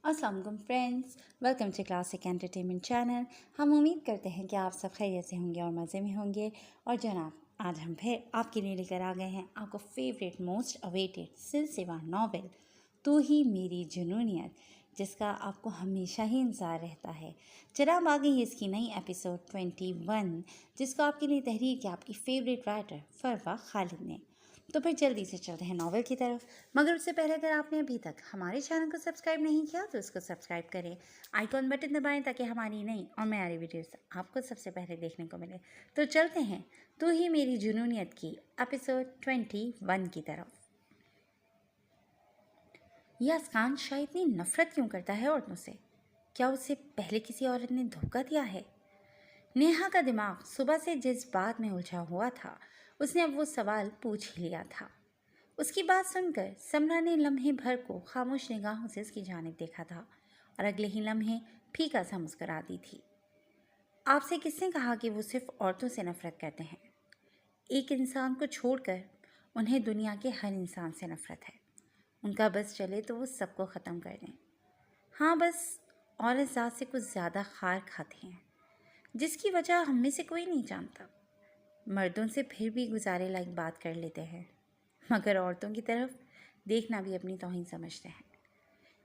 अस्सलाम वालेकुम friends, welcome to classic entertainment channel. हम उम्मीद करते हैं कि आप सब खैरियत से होंगे और मज़े में होंगे। और जनाब, आज हम फिर आपके लिए लेकर आ गए हैं आपका फेवरेट मोस्ट अवेटेड सिलसिला नॉवेल तू ही मेरी जुनूनियत, जिसका आपको हमेशा ही इंतज़ार रहता है। जनाब, आ गई है इसकी नई एपिसोड 21, जिसको आपके लिए तहरीर किया आपकी फेवरेट राइटर फरवा खालिद ने। तो फिर जल्दी से चलते हैं नॉवेल की तरफ। मगर उससे पहले अगर आपने अभी तक हमारे चैनल को सब्सक्राइब नहीं किया तो उसको सब्सक्राइब करें, आइकॉन बटन दबाएं ताकि हमारी नई और नई वीडियोस आपको सबसे पहले देखने को मिले। तो चलते हैं तू ही मेरी जुनूनियत की एपिसोड 21 की तरफ। यह असकान शाह इतनी नफरत क्यों करता है औरतों से? क्या उसे पहले किसी औरत ने धोखा दिया है? नेहा का दिमाग सुबह से जिस बात में उलझा हुआ था, उसने अब वो सवाल पूछ ही लिया था। उसकी बात सुनकर समरा ने लम्हे भर को खामोश निगाहों से उसकी जानिब देखा था और अगले ही लम्हे फीका सा मुस्कुरा दी थी। आपसे किसने कहा कि वो सिर्फ औरतों से नफरत करते हैं? एक इंसान को छोड़कर उन्हें दुनिया के हर इंसान से नफरत है। उनका बस चले तो वो सबको ख़त्म कर दें। हाँ, बस औरत ज़ात से कुछ ज़्यादा खार खाते हैं, जिसकी वजह हम में से कोई नहीं जानता। मर्दों से फिर भी गुजारे लायक बात कर लेते हैं, मगर औरतों की तरफ देखना भी अपनी तौहीन समझते हैं।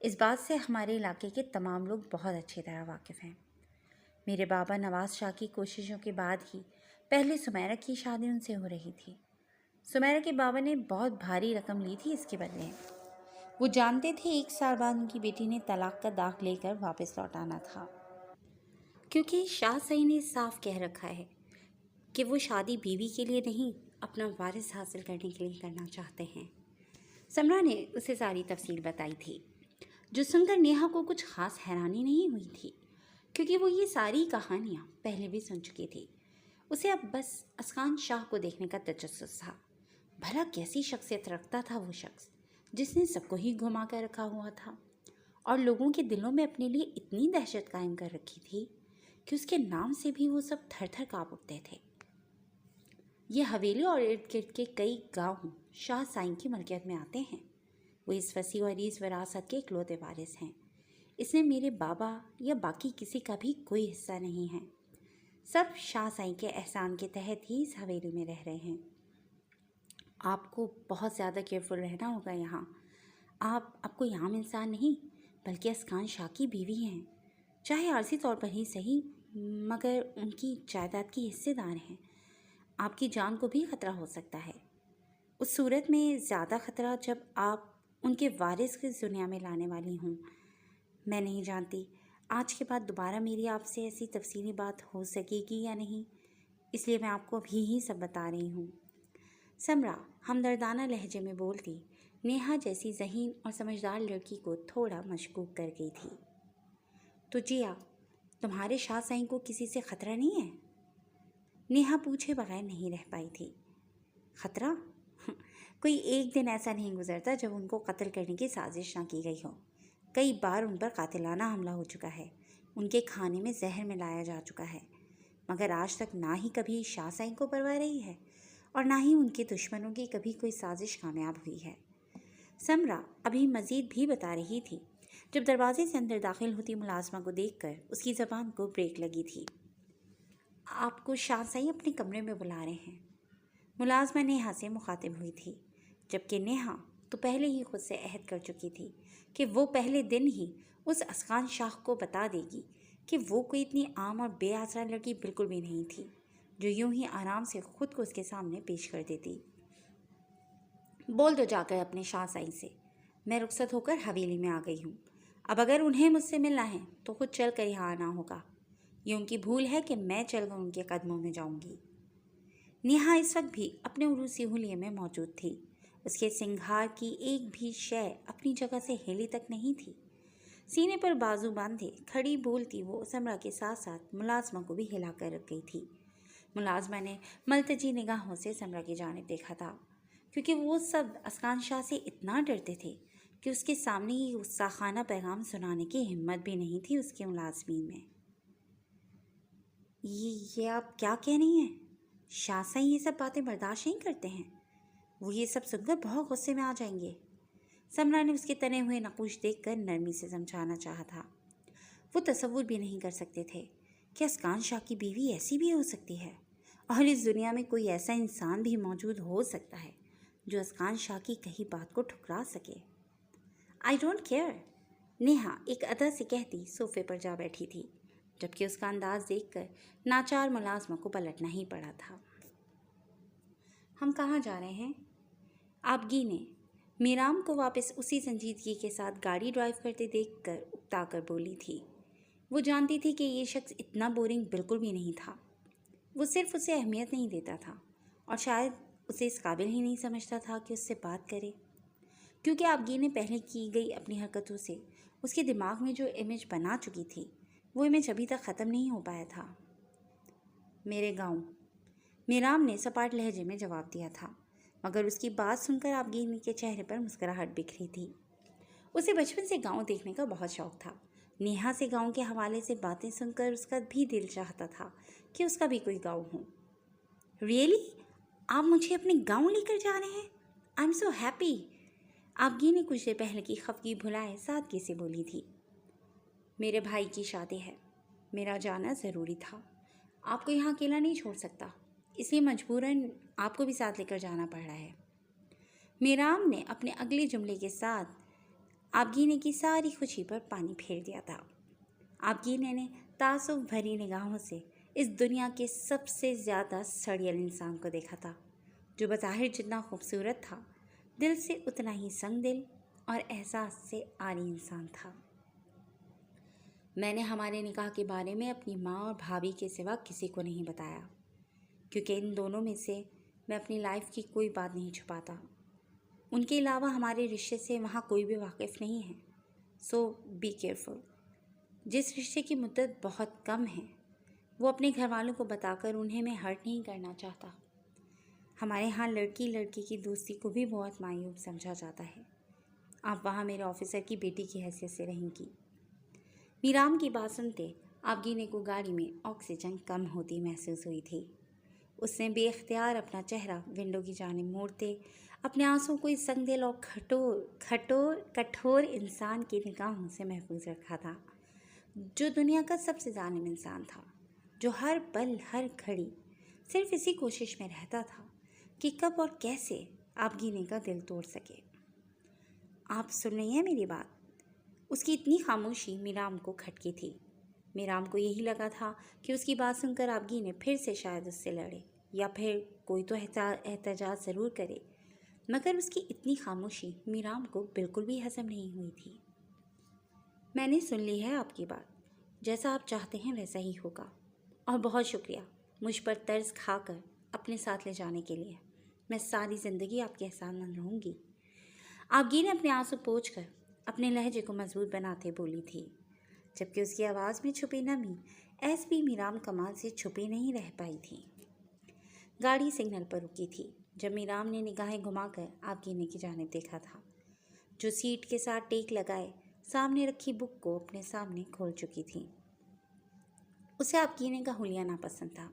इस बात से हमारे इलाके के तमाम लोग बहुत अच्छी तरह वाकिफ़ हैं। मेरे बाबा नवाज शाह की कोशिशों के बाद ही पहले सुमेरा की शादी उनसे हो रही थी। सुमेरा के बाबा ने बहुत भारी रकम ली थी इसके बदले। वो जानते थे 1 साल बाद उनकी बेटी ने तलाक का दाग लेकर वापस लौट आना था, क्योंकि शाह सही ने साफ कह रखा है कि वो शादी बीवी के लिए नहीं, अपना वारिस हासिल करने के लिए करना चाहते हैं। समरा ने उसे सारी तफसील बताई थी, जो सुनकर नेहा को कुछ खास हैरानी नहीं हुई थी, क्योंकि वो ये सारी कहानियाँ पहले भी सुन चुकी थी। उसे अब बस असकान शाह को देखने का तजस्सुस था। भला कैसी शख्सियत रखता था वो शख्स, जिसने सबको ही घुमा कर रखा हुआ था और लोगों के दिलों में अपने लिए इतनी दहशत कायम कर रखी थी कि उसके नाम से भी वो सब थर थर काँप उठते थे। ये हवेली और इर्द गिर्द के कई गांव शाह साईं की मलकियत में आते हैं। वो इस वसी और इस विरासत के इकलौते वारिस हैं। इसमें मेरे बाबा या बाकी किसी का भी कोई हिस्सा नहीं है। सब शाह साईं के एहसान के तहत ही इस हवेली में रह रहे हैं। आपको बहुत ज़्यादा केयरफुल रहना होगा यहाँ। आप आपको आम इंसान नहीं, बल्कि असकान शाह की बीवी हैं। चाहे आर्जी तौर पर ही सही, मगर उनकी जायदाद की हिस्सेदार हैं। आपकी जान को भी ख़तरा हो सकता है। उस सूरत में ज़्यादा ख़तरा जब आप उनके वारिस की दुनिया में लाने वाली हूँ। मैं नहीं जानती आज के बाद दोबारा मेरी आपसे ऐसी तफसीली बात हो सकेगी या नहीं, इसलिए मैं आपको अभी ही सब बता रही हूँ। समरा हमदर्दाना लहजे में बोलती नेहा जैसी ज़हीन और समझदार लड़की को थोड़ा मशकूक कर गई थी। तो जिया, तुम्हारे शाह साईं को किसी से ख़तरा नहीं है? नेहा पूछे बगैर नहीं रह पाई थी। ख़तरा? कोई एक दिन ऐसा नहीं गुजरता जब उनको कत्ल करने की साजिश ना की गई हो। कई बार उन पर कातिलाना हमला हो चुका है, उनके खाने में जहर मिलाया जा चुका है, मगर आज तक ना ही कभी शाह साईं को परवाह रही है और ना ही उनके दुश्मनों की कभी कोई साजिश कामयाब हुई है। समरा अभी मज़ीद भी बता रही थी जब दरवाजे से अंदर दाखिल होती मुलाजमा को देखकर उसकी ज़बान को ब्रेक लगी थी। आपको शाह साईं अपने कमरे में बुला रहे हैं। मुलाजमा नेहा से मुखातिब हुई थी, जबकि नेहा तो पहले ही खुद से अहद कर चुकी थी कि वो पहले दिन ही उस असकान शाह को बता देगी कि वो कोई इतनी आम और बेआसरा लड़की बिल्कुल भी नहीं थी जो यूं ही आराम से खुद को उसके सामने पेश कर देती। बोल दो जाकर अपने शाह साईं से, मैं रुखसत होकर हवेली में आ गई हूँ। अब अगर उन्हें मुझसे मिलना है तो खुद चल कर यहाँ आना होगा। ये उनकी भूल है कि मैं चलकर उनके कदमों में जाऊँगी। नेहा इस वक्त भी अपने उरूसी हुलिये में मौजूद थी। उसके सिंगार की एक भी शय अपनी जगह से हिली तक नहीं थी। सीने पर बाजू बांधे खड़ी बोलती वो समरा के साथ साथ मुलाजमा को भी हिला कर रख गई थी। मुलाजमा ने मलतजी निगाहों से समरा की जानिब देखा था, क्योंकि वो सब असकान शाह से इतना डरते थे कि उसके सामने ही गुस्साखाना पैगाम सुनाने की हिम्मत भी नहीं थी उसके मुलाजमीन में। ये आप क्या कह रही हैं? शाह साईं ये सब बातें बर्दाश्त नहीं करते हैं। वो ये सब सुनकर बहुत गुस्से में आ जाएंगे। समरा ने उसके तने हुए नकूश देखकर नरमी से समझाना चाहा था। वो तसव्वुर भी नहीं कर सकते थे कि अस्कान शाह की बीवी ऐसी भी हो सकती है और इस दुनिया में कोई ऐसा इंसान भी मौजूद हो सकता है जो अस्कान शाह की कही बात को ठुकरा सके। आई डोंट केयर, नेहा एक अदा से कहती सोफे पर जा बैठी थी, जबकि उसका अंदाज देखकर नाचार मुलाजमा को पलटना ही पड़ा था। हम कहाँ जा रहे हैं? आपगी ने मीराम को वापस उसी संजीदगी के साथ गाड़ी ड्राइव करते देखकर उकताकर बोली थी। वो जानती थी कि ये शख्स इतना बोरिंग बिल्कुल भी नहीं था। वो सिर्फ उसे अहमियत नहीं देता था और शायद उसे इस काबिल ही नहीं समझता था कि उससे बात करे, क्योंकि आपगी ने पहले की गई अपनी हरकतों से उसके दिमाग में जो इमेज बना चुकी थी वो इमेज अभी तक ख़त्म नहीं हो पाया था। मेरे गाँव, मीराम ने सपाट लहजे में जवाब दिया था, मगर उसकी बात सुनकर आपगी के चेहरे पर मुस्कुराहट बिखरी थी। उसे बचपन से गांव देखने का बहुत शौक था। नेहा से गांव के हवाले से बातें सुनकर उसका भी दिल चाहता था कि उसका भी कोई गांव हो। रियली? आप मुझे अपने गांव लेकर जा रहे हैं? I am so happy. आपगी ने कुछ देर पहले की खफगी भुलाए सादगी से बोली थी। मेरे भाई की शादी है, मेरा जाना ज़रूरी था। आपको यहाँ अकेला नहीं छोड़ सकता, इसलिए मजबूरन आपको भी साथ लेकर जाना पड़ रहा है। मीराम ने अपने अगले जुमले के साथ आपगीने की सारी खुशी पर पानी फेर दिया था। आपगीने ने तासुब भरी निगाहों से इस दुनिया के सबसे ज़्यादा सड़ियल इंसान को देखा था, जो बज़ाहिर जितना खूबसूरत था, दिल से उतना ही संग दिल और एहसास से आरी इंसान था। मैंने हमारे निकाह के बारे में अपनी माँ और भाभी के सिवा किसी को नहीं बताया, क्योंकि इन दोनों में से मैं अपनी लाइफ की कोई बात नहीं छुपाता। उनके अलावा हमारे रिश्ते से वहाँ कोई भी वाकिफ़ नहीं है, सो बी केयरफुल। जिस रिश्ते की मुद्दत बहुत कम है वो अपने घर वालों को बताकर उन्हें मैं हर्ट नहीं करना चाहता। हमारे यहाँ लड़की लड़की की दोस्ती को भी बहुत मायूब समझा जाता है। आप वहाँ मेरे ऑफिसर की बेटी की हैसियत से रहेंगी। मीराम की बात सुनते आपगीने को गाड़ी में ऑक्सीजन कम होती महसूस हुई थी। उसने बेख्तियार अपना चेहरा विंडो की जानिब मोड़ते अपने आंसू को इस संगदिल और कठोर इंसान की निगाहों से महफूज रखा था, जो दुनिया का सबसे जालिम इंसान था, जो हर पल हर घड़ी सिर्फ इसी कोशिश में रहता था कि कब और कैसे आपगीने का दिल तोड़ सके। आप सुन रही हैं मेरी बात? उसकी इतनी खामोशी मीराम को खटकी थी। मीराम को यही लगा था कि उसकी बात सुनकर आपगीने फिर से शायद उससे लड़े या फिर कोई तो एहतजाज ज़रूर करे, मगर उसकी इतनी खामोशी मीराम को बिल्कुल भी हज़म नहीं हुई थी। मैंने सुन ली है आपकी बात, जैसा आप चाहते हैं वैसा ही होगा, और बहुत शुक्रिया मुझ पर तर्ज खाकर अपने साथ ले जाने के लिए। मैं सारी ज़िंदगी आपके एहसानमंद रहूँगी। आपगी ने अपने आंसू पोंछकर अपने लहजे को मजबूत बनाते बोली थी, जबकि उसकी आवाज़ में छुपी नमी एसपी मीराम कमाल से छुपी नहीं रह पाई थी। गाड़ी सिग्नल पर रुकी थी जब मीराम ने निगाहें घुमाकर आपगीने की जानिब देखा था, जो सीट के साथ टेक लगाए सामने रखी बुक को अपने सामने खोल चुकी थी। उसे आपगीने का हुलिया नापसंद था।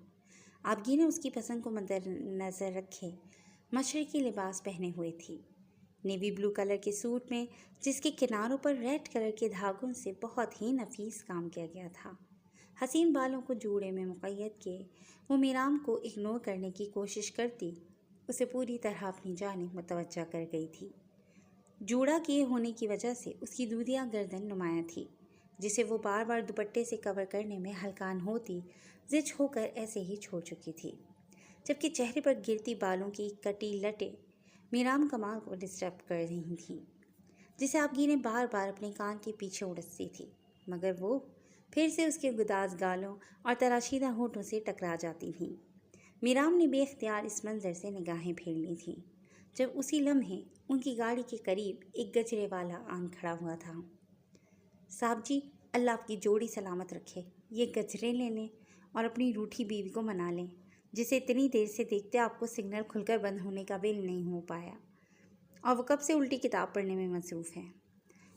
आपगीने उसकी पसंद को मद्देनज़र रखे मशरक़ी लिबास पहने हुए थी, नेवी ब्लू कलर के सूट में जिसके किनारों पर रेड कलर के धागों से बहुत ही नफीस काम किया गया था। हसीन बालों को जूड़े में मुक़य्यद किए वो मीराम को इग्नोर करने की कोशिश करती उसे पूरी तरह अपनी जानिब मुतवज्जा कर गई थी। जूड़ा किए होने की वजह से उसकी दूधिया गर्दन नुमाया थी, जिसे वो बार बार दुपट्टे से कवर करने में हलकान होती ज़िच होकर ऐसे ही छोड़ चुकी थी, जबकि चेहरे पर गिरती बालों की कटी लटें मीराम कमाल को डिस्टर्ब कर रही थी, जिसे आपगीने बार बार अपने कान के पीछे उड़सती थी, मगर वो फिर से उसके गुदाज गालों और तराशीदा होठों से टकरा जाती थीं। मीराम ने बेख्तियार इस मंजर से निगाहें फेर ली थीं जब उसी लम्हे उनकी गाड़ी के करीब एक गजरे वाला आन खड़ा हुआ था। साहब जी, अल्लाह आपकी जोड़ी सलामत रखे। ये गजरे ले लें और अपनी रूठी बीवी को मना लें, जिसे इतनी देर से देखते आपको सिग्नल खुलकर बंद होने का भी नहीं हो पाया और वो कब से उल्टी किताब पढ़ने में मसरूफ़ है।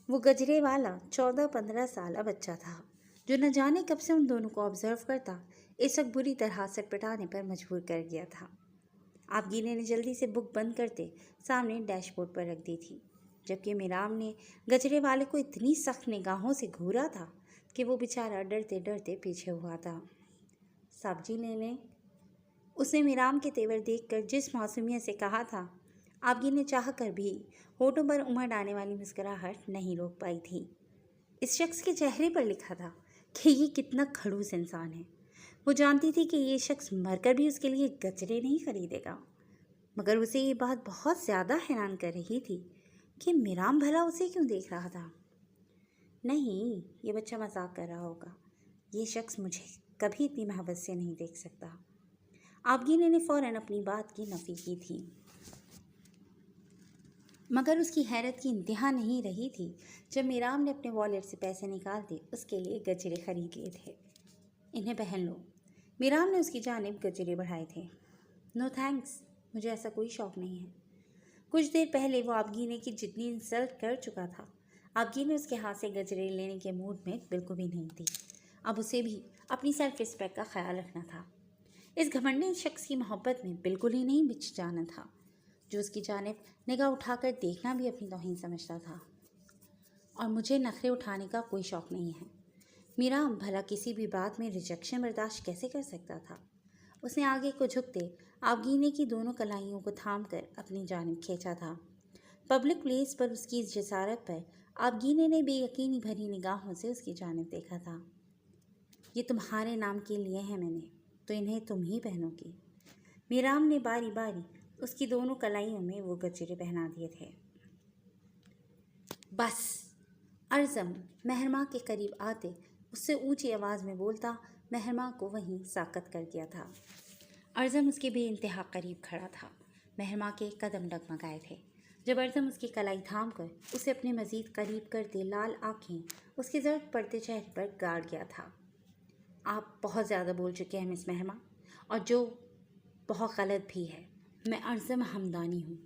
वो गजरे वाला 14-15 साल बच्चा था, जो न जाने कब से उन दोनों को ऑब्जर्व करता इस वक्त बुरी तरह से पिटाने पर मजबूर कर गया था। आपगीने ने जल्दी से बुक बंद करते सामने डैशबोर्ड पर रख दी थी। جبکہ میرام نے گجرے والے کو اتنی سخت نگاہوں سے گھورا تھا کہ وہ بیچارہ ڈرتے ڈرتے پیچھے ہوا تھا۔ صاحب جی لے لیں، اس نے میرام کے تیور دیکھ کر جس معصومیت سے کہا تھا، آبگی نے چاہ کر بھی ہونٹوں پر امڑ آنے والی مسکراہٹ نہیں روک پائی تھی۔ اس شخص کے چہرے پر لکھا تھا کہ یہ کتنا کھڑوس انسان ہے۔ وہ جانتی تھی کہ یہ شخص مر کر بھی اس کے لیے گجرے نہیں خریدے گا، مگر اسے یہ بات بہت زیادہ حیران کر رہی تھی کہ میرام بھلا اسے کیوں دیکھ رہا تھا۔ نہیں، یہ بچہ مذاق کر رہا ہوگا، یہ شخص مجھے کبھی اتنی محبت سے نہیں دیکھ سکتا۔ آبگینی نے فوراً اپنی بات کی نفی کی تھی، مگر اس کی حیرت کی انتہا نہیں رہی تھی جب میرام نے اپنے والیٹ سے پیسے نکال کے اس کے لیے گجرے خرید لیے تھے۔ انہیں پہن لو، میرام نے اس کی جانب گجرے بڑھائے تھے۔ نو تھینکس، مجھے ایسا کوئی شوق نہیں ہے۔ کچھ دیر پہلے وہ آبگینے کی جتنی انسلٹ کر چکا تھا، آبگینے اس کے ہاتھ سے گجرے لینے کے موڈ میں بالکل بھی نہیں تھی۔ اب اسے بھی اپنی سیلف رسپیکٹ کا خیال رکھنا تھا۔ اس گھمنڈی شخص کی محبت میں بالکل ہی نہیں بچ جانا تھا، جو اس کی جانب نگاہ اٹھا کر دیکھنا بھی اپنی توہین سمجھتا تھا۔ اور مجھے نخرے اٹھانے کا کوئی شوق نہیں ہے۔ میرام بھلا کسی بھی بات میں ریجیکشن برداشت کیسے کر سکتا تھا؟ اس نے آگے کو جھکتے آبگینے کی دونوں کلائیوں کو تھام کر اپنی جانب کھینچا تھا۔ پبلک پلیس پر اس کی اس جسارت پر آبگینے نے بے یقینی بھری نگاہوں سے اس کی جانب دیکھا تھا۔ یہ تمہارے نام کے لیے ہیں میں نے، تو انہیں تم ہی پہنو گی۔ میرام نے باری باری اس کی دونوں کلائیوں میں وہ گجرے پہنا دیے تھے۔ بس، ارزم مہرماں کے قریب آتے اس سے اونچی آواز میں بولتا مہرماں کو وہیں ساکت کر دیا تھا۔ ارزم اس کے بے انتہا قریب کھڑا تھا۔ مہرماں کے قدم ڈگمگائے تھے۔ جب ارزم اس کی کلائی تھام کر اسے اپنے مزید قریب کرتے لال آنکھیں اس کے زرد پڑتے چہرے پر گاڑ گیا تھا۔ آپ بہت زیادہ بول چکے ہیں مس مہرماں، اور جو بہت غلط بھی ہے۔ میں ارزم ہمدانی ہوں،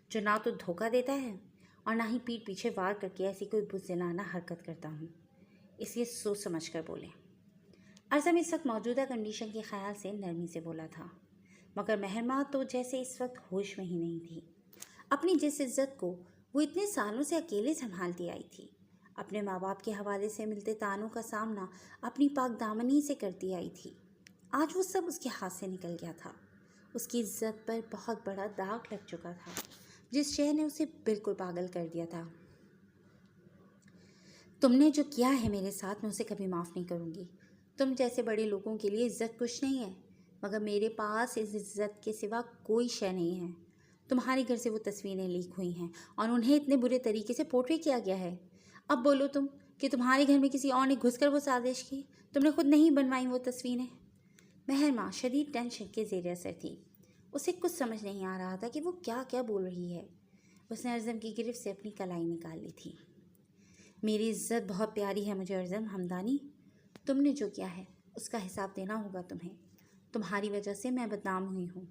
جو نہ تو دھوکہ دیتا ہے اور نہ ہی پیٹھ پیچھے وار کر کے ایسی کوئی بزدلانہ حرکت کرتا ہوں، اس لیے سوچ سمجھ کر بولیں۔ ارزم اس وقت موجودہ کنڈیشن کے خیال سے نرمی سے بولا تھا، مگر مہرماں تو جیسے اس وقت ہوش میں ہی نہیں تھی۔ اپنی جس عزت کو وہ اتنے سالوں سے اکیلے سنبھالتی آئی تھی، اپنے ماں باپ کے حوالے سے ملتے طعنوں کا سامنا اپنی پاک دامنی سے کرتی آئی تھی، آج وہ سب اس کے ہاتھ سے نکل گیا تھا۔ اس کی عزت پر بہت بڑا داغ لگ چکا تھا، جس شے نے اسے بالکل پاگل کر دیا تھا۔ تم نے جو کیا ہے میرے ساتھ، میں اسے کبھی معاف نہیں کروں گی۔ تم جیسے بڑے لوگوں کے لیے عزت کچھ نہیں ہے، مگر میرے پاس اس عزت کے سوا کوئی شے نہیں ہے۔ تمہارے گھر سے وہ تصویریں لیک ہوئی ہیں اور انہیں اتنے برے طریقے سے پورٹری کیا گیا ہے۔ اب بولو تم کہ تمہارے گھر میں کسی اور نے گھس کر وہ سازش کی، تم نے خود نہیں بنوائیں وہ تصویریں۔ مہرماں شدید ٹینشن کے زیر اثر تھی۔ اسے کچھ سمجھ نہیں آ رہا تھا کہ وہ کیا کیا بول رہی ہے۔ اس نے ارزم کی گرفت سے اپنی کلائی نکال لی تھی۔ میری عزت بہت پیاری ہے مجھے ارزم ہمدانی، تم نے جو کیا ہے اس کا حساب دینا ہوگا تمہیں۔ تمہاری وجہ سے میں بدنام ہوئی ہوں،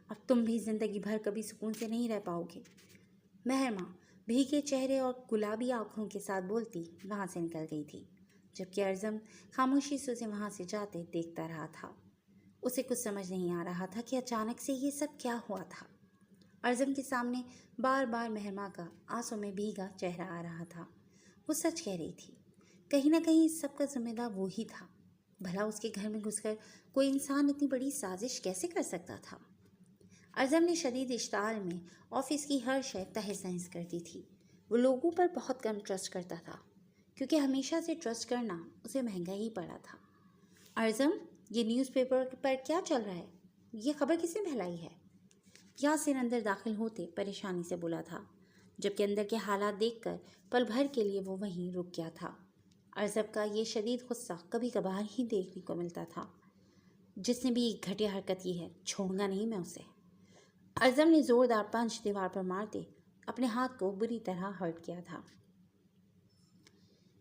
اب تم بھی زندگی بھر کبھی سکون سے نہیں رہ پاؤ گے۔ مہرماں بھیگے چہرے اور گلابی آنکھوں کے ساتھ بولتی وہاں سے نکل گئی تھی، جبکہ ارزم خاموشی سے اسے وہاں سے جاتے دیکھتا رہا تھا۔ اسے کچھ سمجھ نہیں آ رہا تھا کہ اچانک سے یہ سب کیا ہوا تھا۔ ارزم کے سامنے بار بار مہرماں کا آنسوں میں بھیگا چہرہ آ رہا تھا۔ وہ سچ کہہ رہی تھی، کہیں نہ کہیں اس سب کا ذمہ دار وہی تھا۔ بھلا اس کے گھر میں گھس کر کوئی انسان اتنی بڑی سازش کیسے کر سکتا تھا؟ ارزم نے شدید اشتعال میں آفس کی ہر شے تہس نہس کر دی تھی۔ وہ لوگوں پر بہت کم ٹرسٹ کرتا تھا، کیونکہ ہمیشہ سے ٹرسٹ کرنا اسے مہنگا ہی پڑا تھا۔ ارزم، یہ نیوز پیپر پر کیا چل رہا ہے؟ یہ خبر کس نے پھیلائی ہے؟ یاسر اندر داخل ہوتے پریشانی سے بولا تھا، جبکہ اندر کے حالات دیکھ کر پل بھر کے لیے وہ وہیں رک گیا تھا۔ ارزم کا یہ شدید غصہ کبھی کبھار ہی دیکھنے کو ملتا تھا۔ جس نے بھی ایک گھٹیا حرکت کی ہے، چھوڑوں گا نہیں میں اسے۔ ارزم نے زوردار پنچ دیوار پر مارتے اپنے ہاتھ کو بری طرح ہرٹ کیا تھا۔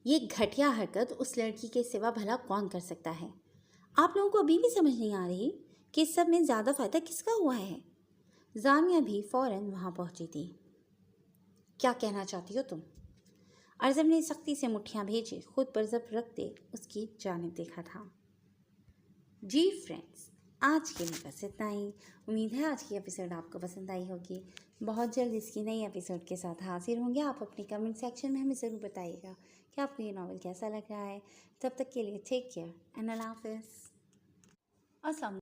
یہ گھٹیا حرکت اس لڑکی کے سوا بھلا کون کر سکتا ہے؟ آپ لوگوں کو ابھی بھی سمجھ نہیں آ رہی کہ اس سب میں زیادہ فائدہ کس کا ہوا ہے؟ زانیہ بھی فوراً وہاں پہنچی تھی۔ کیا کہنا چاہتی ہو تم؟ ارزم نے سختی سے مٹھیاں بھیجے خود پر ضبط رکھتے اس کی جانب دیکھا تھا۔ جی فرینڈز، آج کے لیے بس اتنا ہی. امید ہے آج کی ایپیسوڈ آپ کو پسند آئی ہوگی. بہت جلد اس کی نئی ایپیسوڈ کے ساتھ حاضر ہوں گے. آپ اپنی کمنٹ سیکشن میں ہمیں ضرور بتائیے گا کہ آپ کو یہ ناول کیسا لگ رہا ہے. تب تک کے لیے ٹیک کیئر اینڈ اللہ حافظ. السلام